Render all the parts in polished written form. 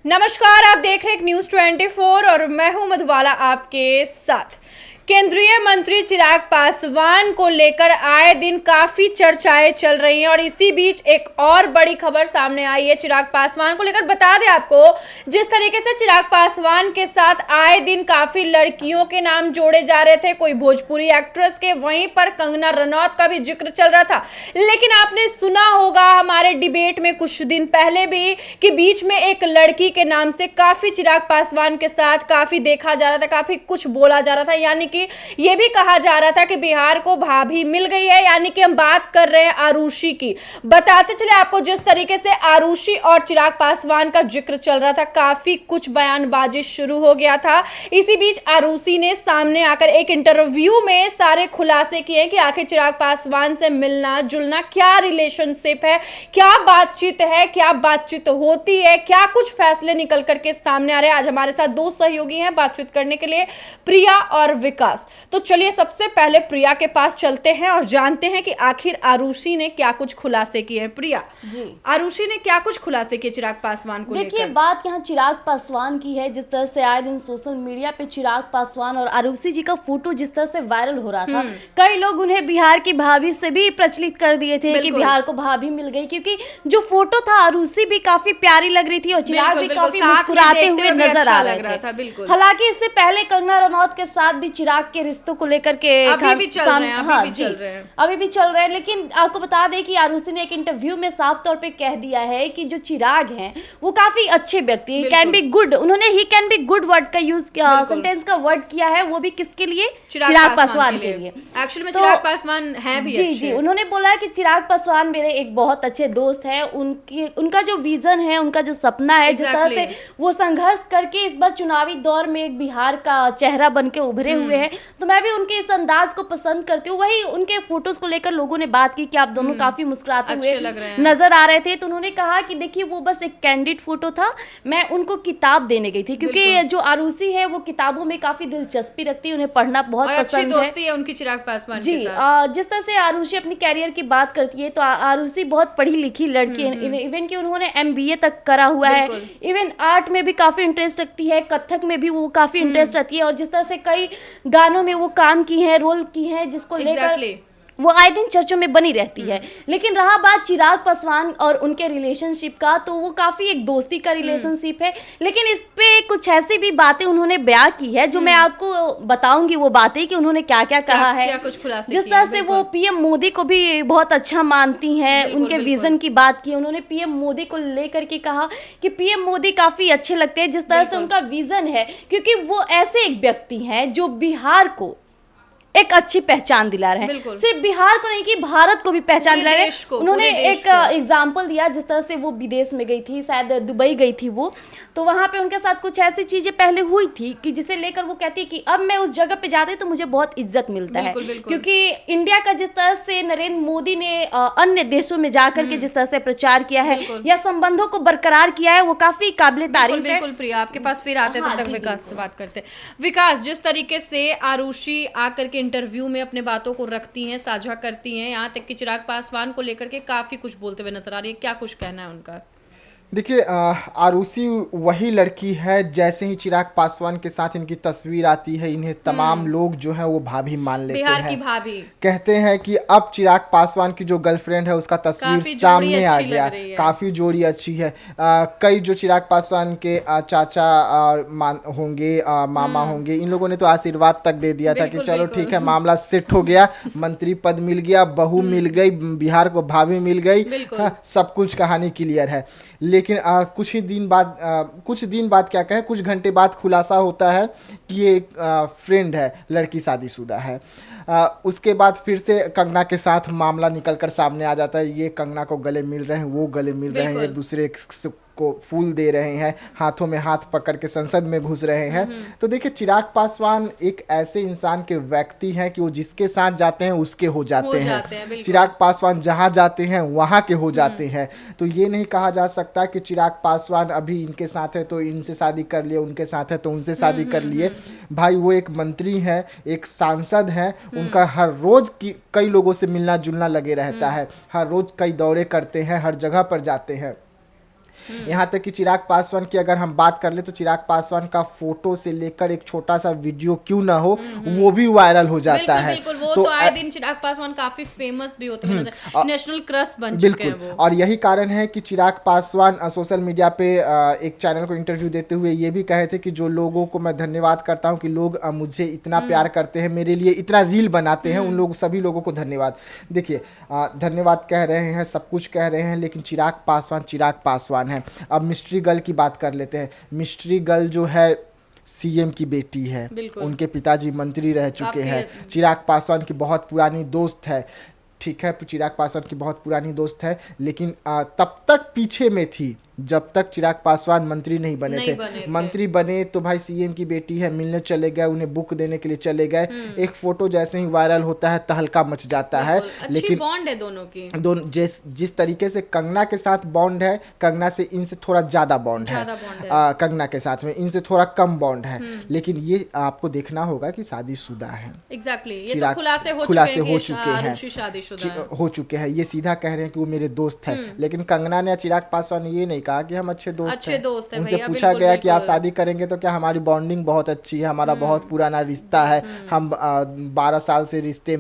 नमस्कार, आप देख रहे हैं न्यूज़ 24 और मैं हूं मधुबाला आपके साथ। केंद्रीय मंत्री चिराग पासवान को लेकर आए दिन काफी चर्चाएं चल रही हैं और इसी बीच एक और बड़ी खबर सामने आई है चिराग पासवान को लेकर। बता दें आपको, जिस तरीके से चिराग पासवान के साथ आए दिन काफी लड़कियों के नाम जोड़े जा रहे थे, कोई भोजपुरी एक्ट्रेस के, वहीं पर कंगना रनौत का भी जिक्र चल रहा था। लेकिन आपने सुना होगा हमारे डिबेट में कुछ दिन पहले भी कि बीच में एक लड़की के नाम से काफी चिराग पासवान के साथ काफी देखा जा रहा था, काफी कुछ बोला जा रहा था, यानी कि ये भी कहा जा रहा था कि बिहार को भाभी मिल गई है, यानी कि हम बात कर रहे हैं आरुषि की। बताते चले आपको, जिस तरीके से आरुषि और चिराग पासवान का जिक्र चल रहा था, काफी कुछ बयानबाजी शुरू हो गया था। इसी बीच आरुषि ने सामने आकर एक इंटरव्यू में सारे खुलासे किए कि आखिर चिराग पासवान से मिलना जुलना क्या रिलेशनशिप है, क्या बातचीत है, क्या बातचीत होती है, क्या कुछ फैसले निकल करके सामने आ रहे हैं। आज हमारे साथ दो सहयोगी हैं बातचीत करने के लिए, प्रिया और विकास। तो चलिए सबसे पहले प्रिया के पास चलते हैं और जानते हैं कि आखिर आरुषि ने क्या कुछ खुलासे किए हैं। प्रिया जी, आरुषि ने क्या कुछ खुलासे किए चिराग पासवान को लेकर? देखिए, बात यहाँ चिराग पासवान की है। जिस तरह से आए दिन सोशल मीडिया पे चिराग पासवान और आरुषि जी का फोटो जिस तरह से वायरल हो रहा था, कई लोग उन्हें बिहार की भाभी से भी प्रचलित कर दिए थे कि बिहार को भाभी मिल गई, क्योंकि जो फोटो था आरुषि भी काफी प्यारी लग रही थी और चिराग भी काफी मुस्कुराते हुए नजर आ रहे थे। हालांकि इससे पहले कंगना रनौत के साथ भी चिराग के रिश्तों को लेकर के अभी भी चल रहे हैं, लेकिन आपको बता दें कि आरुषि ने एक इंटरव्यू में साफ तौर पे कह दिया है कि जो चिराग हैं वो काफी अच्छे व्यक्ति हैं, कैन बी गुड। उन्होंने he can be good word का यूज किया, सेंटेंस का वर्ड किया है, वो भी किसके लिए? चिराग पासवान के लिए। एक्चुअली में चिराग पासवान हैं भी अच्छे। जी, उन्होंने बोला है कि चिराग पासवान मेरे एक बहुत अच्छे दोस्त हैं। उनका जो विजन है, उनका जो सपना है, जिस तरह से वो संघर्ष करके इस बार चुनावी दौर में एक बिहार का चेहरा बन के उभरे हुए हैं, तो मैं भी उनके इस अंदाज को पसंद करती हूँ। वही उनके फोटोज को लेकर लोगों ने बात की कि आप दोनों काफी मुस्कुराते हुए नजर आ रहे थे, तो उन्होंने कहा कि देखिए वो बस एक कैंडिड फोटो था, मैं उनको किताब देने गई थी, क्योंकि जो आरुषि है वो किताबों में काफी दिलचस्पी रखती है, उन्हें पढ़ना बहुत पसंद है उनकी चिराग पासवान जी। जिस तरह से आरुषि अपनी कैरियर की बात करती है, तो आरुषि बहुत पढ़ी लिखी लड़की है, इवन कि उन्होंने MBA तक करा हुआ है, इवन आर्ट में भी काफी इंटरेस्ट रखती है, कथक में भी वो काफी इंटरेस्ट रखती है, और जिस तरह से कई गानों में वो काम की है, रोल की है, जिसको लेकर वो आए दिन चर्चों में बनी रहती है। लेकिन रहा बात चिराग पासवान और उनके रिलेशनशिप का, तो वो काफी एक दोस्ती का रिलेशनशिप है, लेकिन इस पे कुछ ऐसी भी बातें उन्होंने बयां की है जो मैं आपको बताऊंगी वो बातें कि उन्होंने क्या क्या कहा है। जिस तरह से वो PM मोदी को भी बहुत अच्छा मानती हैं, उनके विजन की बात की उन्होंने, PM मोदी को लेकर के कहा कि PM मोदी काफी अच्छे लगते हैं, जिस तरह से उनका विजन है, क्योंकि वो ऐसे एक व्यक्ति हैं जो बिहार को एक अच्छी पहचान दिला रहे हैं, सिर्फ बिहार को नहीं कि भारत को भी पहचान दिला रहे हैं। उन्होंने एक एग्जाम्पल दिया, जिस तरह से वो विदेश में गई थी, शायद दुबई गई थी वो, तो वहां पे उनके साथ कुछ ऐसी चीजें पहले हुई थी कि जिसे लेकर वो कहती है कि अब मैं उस जगह पे जाती तो मुझे बहुत इज्जत मिलता है, क्योंकि इंडिया का जिस तरह से नरेंद्र मोदी ने अन्य देशों में जाकर के जिस तरह से प्रचार किया है या संबंधों को बरकरार किया है, वो काफी काबिले तारीफ है। बिल्कुल प्रिया, आपके पास फिर आते हैं, तब तक विकास से बात करते हैं। विकास, जिस तरीके से आरुषि आकर के इंटरव्यू में अपने बातों को रखती हैं, साझा करती हैं, यहाँ तक कि चिराग पासवान को लेकर के काफी कुछ बोलते हुए नजर आ रही है, क्या कुछ कहना है उनका? देखिए, आरुषि वही लड़की है, जैसे ही चिराग पासवान के साथ इनकी तस्वीर आती है, इन्हें तमाम लोग जो है वो भाभी मान लेते हैं, बिहार की भाभी कहते हैं कि अब चिराग पासवान की जो गर्लफ्रेंड है उसका तस्वीर सामने आ गया, काफ़ी जोड़ी अच्छी है। कई जो चिराग पासवान के चाचा होंगे, मामा होंगे, इन लोगों ने तो आशीर्वाद तक दे दिया था कि चलो ठीक है, मामला सेट हो गया, मंत्री पद मिल गया, बहू मिल गई, बिहार को भाभी मिल गई, सब कुछ कहानी क्लियर है। लेकिन कुछ दिन बाद क्या कहें, कुछ घंटे बाद खुलासा होता है कि ये एक फ्रेंड है, लड़की शादीशुदा है। उसके बाद फिर से कंगना के साथ मामला निकलकर सामने आ जाता है, ये कंगना को गले मिल रहे हैं, वो गले मिल रहे हैं, एक दूसरे को फूल दे रहे हैं, हाथों में हाथ पकड़ के संसद में घुस रहे हैं। तो देखिए, चिराग पासवान एक ऐसे इंसान के व्यक्ति हैं कि वो जिसके साथ जाते हैं उसके हो जाते हैं। चिराग पासवान जहां जाते हैं वहां के हो जाते हैं। तो ये नहीं कहा जा सकता कि चिराग पासवान अभी इनके साथ है तो इनसे शादी कर लिए, उनके साथ है तो उनसे शादी कर लिए। भाई, वो एक मंत्री हैं, एक सांसद हैं, उनका हर रोज कई लोगों से मिलना जुलना लगे रहता है, हर रोज कई दौरे करते हैं, हर जगह पर जाते हैं। यहाँ तक कि चिराग पासवान की अगर हम बात कर ले तो चिराग पासवान का फोटो से लेकर एक छोटा सा वीडियो क्यों ना हो वो भी वायरल हो जाता है। बिल्कुल, वो तो आए दिन चिराग पासवान काफी फेमस भी होते हैं, नेशनल क्रश बन चुके हैं वो। और यही कारण है कि चिराग पासवान सोशल मीडिया पे एक चैनल को इंटरव्यू देते हुए ये भी कहे थे कि जो लोगों को मैं धन्यवाद करता हूँ कि लोग मुझे इतना प्यार करते हैं, मेरे लिए इतना रील बनाते हैं, उन लोग सभी लोगों को धन्यवाद। देखिए धन्यवाद कह रहे हैं, सब कुछ कह रहे हैं, लेकिन चिराग पासवान है। अब मिस्ट्री गर्ल की बात कर लेते हैं। मिस्ट्री गर्ल जो है सीएम की बेटी है, उनके पिताजी मंत्री रह चुके हैं, चिराग पासवान की बहुत पुरानी दोस्त है। ठीक है, चिराग पासवान की बहुत पुरानी दोस्त है, लेकिन तब तक पीछे में थी जब तक चिराग पासवान मंत्री नहीं बने थे। मंत्री बने तो भाई सीएम की बेटी है, मिलने चले गए, उन्हें बुक देने के लिए चले गए। एक फोटो जैसे ही वायरल होता है तहलका मच जाता है। लेकिन बॉन्ड है दोनों की, जिस तरीके से कंगना के साथ बॉन्ड है, कंगना से इनसे थोड़ा ज्यादा बॉन्ड है, कंगना के साथ में इनसे थोड़ा कम बॉन्ड है। लेकिन ये आपको देखना होगा कि शादीशुदा है। एग्जैक्टली, ये तो खुलासे हो चुके हैं। ये सीधा कह रहे हैं कि वो मेरे दोस्त है, लेकिन कंगना ने चिराग पासवान ने ये नहीं कहा कि हम अच्छे दोस्त हैं। उनसे पूछा गया कि आप शादी करेंगे तो क्या, हमारी बॉन्डिंग बहुत अच्छी है, हमारा बहुत पुराना रिश्ता है, हम 12 साल से रिश्ते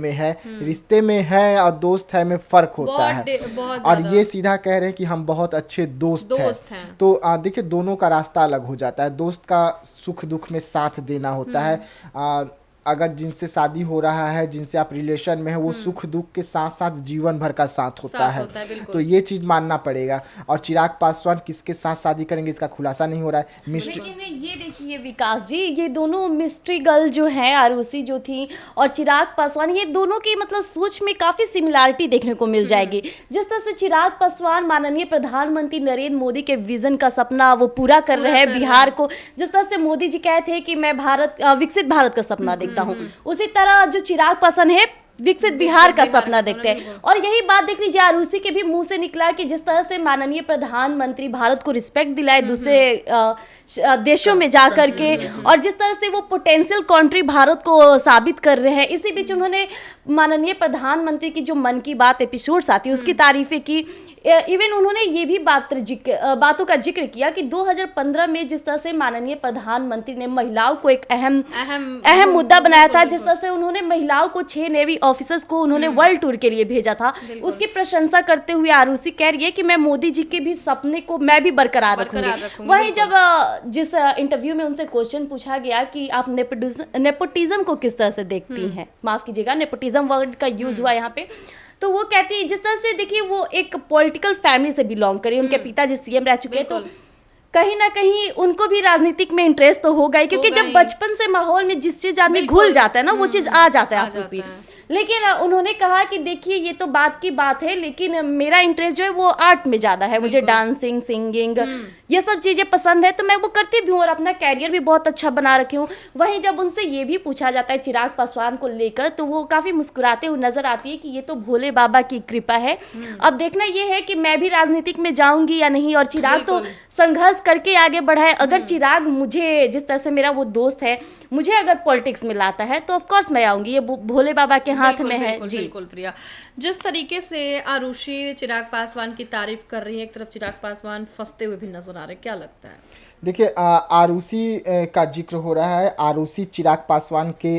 में है और दोस्त है में फर्क होता है। और ये सीधा कह रहे हैं कि हम बहुत अच्छे दोस्त हैं। तो देखिए दोनों का रास्ता अलग हो जाता है। दोस्त का सुख दुख में साथ देना होता है। अगर जिनसे शादी हो रहा है, जिनसे आप रिलेशन में है, वो सुख दुख के साथ साथ जीवन भर का साथ होता है। तो ये चीज मानना पड़ेगा। और चिराग पासवान किसके साथ शादी करेंगे इसका खुलासा नहीं हो रहा है। लेकिन ये देखिए विकास जी, ये दोनों मिस्ट्री गर्ल जो है आरुषि जो थी और चिराग पासवान, ये दोनों की मतलब सोच में काफी सिमिलरिटी देखने को मिल जाएगी। जिस तरह से चिराग पासवान माननीय प्रधानमंत्री नरेंद्र मोदी के विजन का सपना वो पूरा कर रहे हैं बिहार को। जिस तरह से मोदी जी कहते हैं कि मैं विकसित भारत का सपना देखता हूँ, उसी तरह जो चिराग पासवान है विकसित बिहार का सपना देखते हैं। और यही बात देख लीजिए आरुषि के भी मुंह से निकला कि जिस तरह से माननीय प्रधानमंत्री भारत को रिस्पेक्ट दिलाए दूसरे देशों में जा करके, और जिस तरह से वो पोटेंशियल कंट्री भारत को साबित कर रहे हैं। इसी बीच उन्होंने माननीय प्रधानमंत्री की जो मन की बात एपिसोड्स आती है उसकी तारीफें की। इवन उन्होंने ये भी बातों का जिक्र किया कि 2015 में जिस तरह से माननीय प्रधानमंत्री ने महिलाओं को एक अहम मुद्दा बनाया था, जिस तरह से उन्होंने महिलाओं को 6 नेवी ऑफिसर्स को उन्होंने वर्ल्ड टूर के लिए भेजा था, उसकी प्रशंसा करते हुए आरुषि कह रही है कि मैं मोदी जी के भी सपने को मैं भी बरकरार रखूंगी। वहीं जब जिस इंटरव्यू में उनसे क्वेश्चन पूछा गया कि आप नेपोटिज्म को किस तरह से देखती हैं, माफ कीजिएगा नेपोटिज्म वर्ड का यूज हुआ यहाँ पे, तो वो कहती है जिस तरह से देखिए वो एक पॉलिटिकल फैमिली से बिलोंग करी, उनके पिताजी सीएम रह चुके हैं, तो कहीं ना कहीं उनको भी राजनीतिक में इंटरेस्ट तो होगा ही, क्योंकि जब बचपन से माहौल में जिस चीज आदमी घुल जाता है ना वो चीज आ जाता है आपको भी। लेकिन उन्होंने कहा कि देखिए ये तो बात की बात है, लेकिन मेरा इंटरेस्ट जो है वो आर्ट में ज़्यादा है, मुझे डांसिंग सिंगिंग ये सब चीज़ें पसंद है, तो मैं वो करती भी हूँ और अपना कैरियर भी बहुत अच्छा बना रखी हूँ। वहीं जब उनसे ये भी पूछा जाता है चिराग पासवान को लेकर, तो वो काफ़ी मुस्कुराते हुए नजर आती है कि ये तो भोले बाबा की कृपा है, अब देखना ये है कि मैं भी राजनीतिक में जाऊंगी या नहीं। और चिराग तो संघर्ष करके आगे बढ़ा है। अगर चिराग मुझे जिस तरह से मेरा वो दोस्त है, मुझे अगर पॉलिटिक्स में लाता है तो ऑफ कोर्स मैं आऊंगी, ये भोले बाबा के हाथ में है। जी बिल्कुल प्रिया, जिस तरीके से आरुषि चिराग पासवान की तारीफ कर रही है, एक तरफ चिराग पासवान फंसते हुए भी नजर आ रहे, क्या लगता है? देखिए आरुषि का जिक्र हो रहा है। आरुषि चिराग पासवान के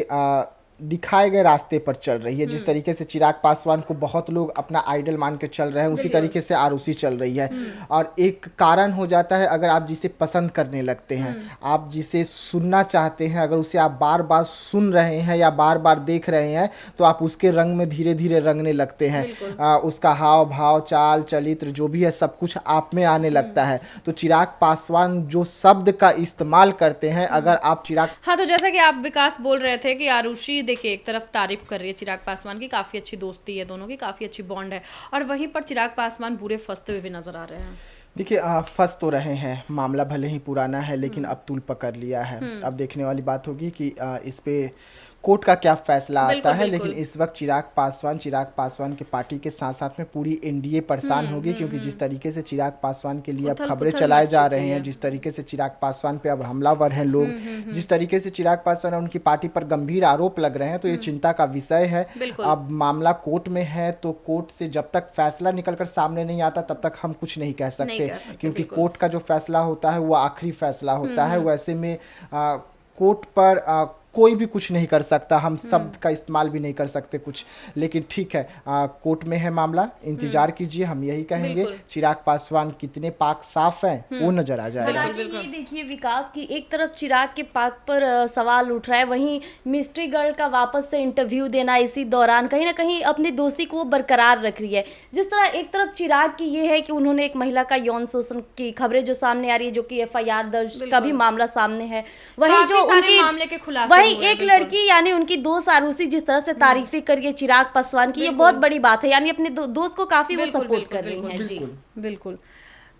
दिखाए गए रास्ते पर चल रही है। जिस तरीके से चिराग पासवान को बहुत लोग अपना आइडल मान के चल रहे हैं, उसी तरीके से आरुषि चल रही है। और एक कारण हो जाता है, अगर आप जिसे पसंद करने लगते हैं, आप जिसे सुनना चाहते हैं, अगर उसे आप बार बार सुन रहे हैं या बार बार देख रहे हैं, तो आप उसके रंग में धीरे धीरे रंगने लगते हैं। उसका हाव भाव चाल चलित्र जो भी है सब कुछ आप में आने लगता है। तो चिराग पासवान जो शब्द का इस्तेमाल करते हैं, अगर आप चिराग तो जैसा कि आप विकास बोल रहे थे कि आरुषि देखिए एक तरफ तारीफ कर रही है चिराग पासवान की, काफी अच्छी दोस्ती है दोनों की, काफी अच्छी बॉन्ड है, और वहीं पर चिराग पासवान बुरे फंसते हुए भी नजर आ रहे हैं। देखिए फंस तो रहे हैं, मामला भले ही पुराना है लेकिन अब तूल पकड़ लिया है। अब देखने वाली बात होगी कि इस पे कोर्ट का क्या फैसला आता है। लेकिन इस वक्त चिराग पासवान के पार्टी के साथ साथ में पूरी एनडीए परेशान होगी, क्योंकि जिस तरीके से चिराग पासवान के लिए अब खबरें चलाए जा रहे हैं, जिस तरीके से चिराग पासवान पे अब हमलावर हैं लोग, जिस तरीके से चिराग पासवान और उनकी पार्टी पर गंभीर आरोप लग रहे हैं, तो ये चिंता का विषय है। अब मामला कोर्ट में है, तो कोर्ट से जब तक फैसला निकलकर सामने नहीं आता तब तक हम कुछ नहीं कह सकते, क्योंकि कोर्ट का जो फैसला होता है वो आखिरी फैसला होता है। वैसे में कोर्ट पर कोई भी कुछ नहीं कर सकता, हम शब्द का इस्तेमाल भी नहीं कर सकते कुछ। लेकिन ठीक है, कोर्ट में है मामला, इंतजार कीजिए, हम यही कहेंगे। चिराग पासवान कितने पाक साफ हैं वो नजर आ जाएगा। ये देखिए विकास की एक तरफ चिराग के पाक पर सवाल उठ रहा है, वहीं मिस्ट्री गर्ल का वापस से इंटरव्यू देना इसी दौरान कहीं ना कहीं अपनी दोस्ती को बरकरार रख रही है। जिस तरह एक तरफ चिराग की ये है कि उन्होंने एक महिला का यौन शोषण की खबरें जो सामने आ रही है, जो कि FIR दर्ज का भी मामला सामने है, वही जो उनकी मामले के खुलासे वही एक लड़की यानी उनकी दोस्त आरुषि जिस तरह से तारीफी कर रही है चिराग पासवान की, ये बहुत बड़ी बात है। यानी अपने दोस्त को काफी वो सपोर्ट कर रही हैं। जी बिल्कुल।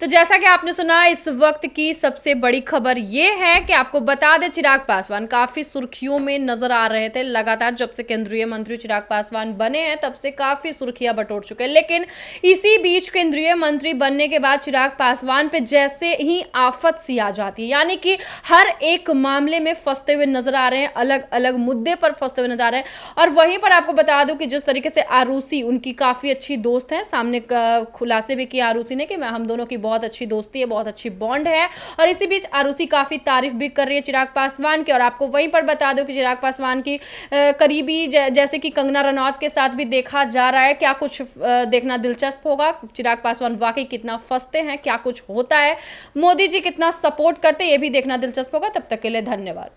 तो जैसा कि आपने सुना, इस वक्त की सबसे बड़ी खबर ये है कि आपको बता दें, चिराग पासवान काफ़ी सुर्खियों में नजर आ रहे थे लगातार। जब से केंद्रीय मंत्री चिराग पासवान बने हैं तब से काफ़ी सुर्खियां बटोर चुके हैं। लेकिन इसी बीच केंद्रीय मंत्री बनने के बाद चिराग पासवान पे जैसे ही आफत सी आ जाती है, यानी कि हर एक मामले में फंसते हुए नजर आ रहे हैं, अलग अलग मुद्दे पर फंसते हुए नजर आ रहे हैं। और वहीं पर आपको बता दूं कि जिस तरीके से आरुषि उनकी काफ़ी अच्छी दोस्त है, सामने खुलासे भी किया आरुषि ने कि हम दोनों की बहुत अच्छी दोस्ती है, बहुत अच्छी बॉन्ड है। और इसी बीच आरुषि काफी तारीफ भी कर रही है चिराग पासवान की। और आपको वहीं पर बता दो कि चिराग पासवान की करीबी जैसे कि कंगना रनौत के साथ भी देखा जा रहा है। क्या कुछ देखना दिलचस्प होगा, चिराग पासवान वाकई कितना फंसते हैं, क्या कुछ होता है, मोदी जी कितना सपोर्ट करते हैं, ये भी देखना दिलचस्प होगा। तब तक के लिए धन्यवाद।